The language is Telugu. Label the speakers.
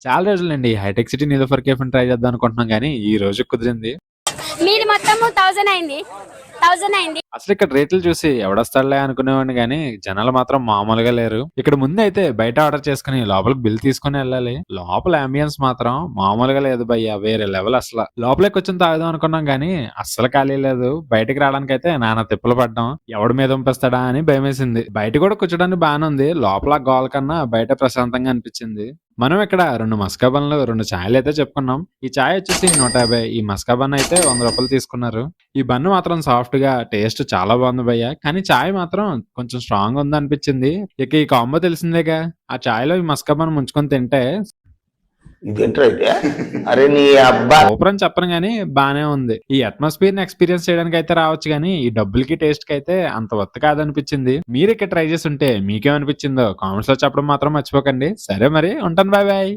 Speaker 1: చాలా రోజులండి హైటెక్ సిటీ నిలోఫర్ కేఫ్ ట్రై చేద్దాం అనుకుంటున్నాం గానీ ఈ రోజు కుదిరింది.
Speaker 2: మీది మొత్తము 1000 అయింది.
Speaker 1: అసలు ఇక్కడ రేట్లు చూసి ఎవడొస్తాడులే అనుకునేవాడిని గానీ జనాలు మాత్రం మామూలుగా లేరు. ఇక్కడ ముందు అయితే బయట ఆర్డర్ చేసుకుని లోపలికి బిల్ తీసుకుని వెళ్ళాలి. లోపల అంబియన్స్ మాత్రం మామూలుగా లేదు భయ్య, వేరే లెవెల్ అసలు. లోపలికి వచ్చి తాగుదాం అనుకున్నాం గానీ అస్సలు ఖాళీ లేదు. బయటకి రావడానికి అయితే నానా తిప్పలు పడ్డాం. ఎవడి మీద పంపిస్తాడా అని భయమేసింది. బయట కూడా కూర్చోడానికి బాగానే ఉంది. లోపల గోల కన్నా బయట ప్రశాంతంగా అనిపించింది. మనం ఇక్కడ 2 మస్కా బన్లు, 2 ఛాయలు అయితే చెప్పుకున్నాం. ఈ ఛాయ్ వచ్చేసి 150, ఈ మస్కా బన్ అయితే ₹100 తీసుకున్నారు. ఈ బన్ మాత్రం సాఫ్ట్ గా టేస్ట్ చాలా బాగుంది భయ్య. కానీ ఛాయ్ మాత్రం కొంచెం స్ట్రాంగ్ ఉంది అనిపించింది. ఇక ఈ కాంబో తెలిసిందేగా, ఆ ఛాయ్లో ఈ మస్కా బన్ ముంచుకొని తింటే
Speaker 3: ఇదేంట్రా అయితే? అరే నీ అబ్బా
Speaker 1: సూపర్ అని చెప్పను గానీ బానే ఉంది. ఈ అట్మాస్ఫియర్ ని ఎక్స్పీరియన్స్ చేయడానికి అయితే రావచ్చు గానీ ఈ డబ్బులకి టేస్ట్ కి అయితే అంత వర్త్ కాదనిపించింది. మీరు ఇక్కడ ట్రై చేసి ఉంటే మీకేమనిపించిందో కామెంట్స్ లో చెప్పడం మాత్రం మర్చిపోకండి. సరే మరి ఉంటాను, బాయ్ బాయ్.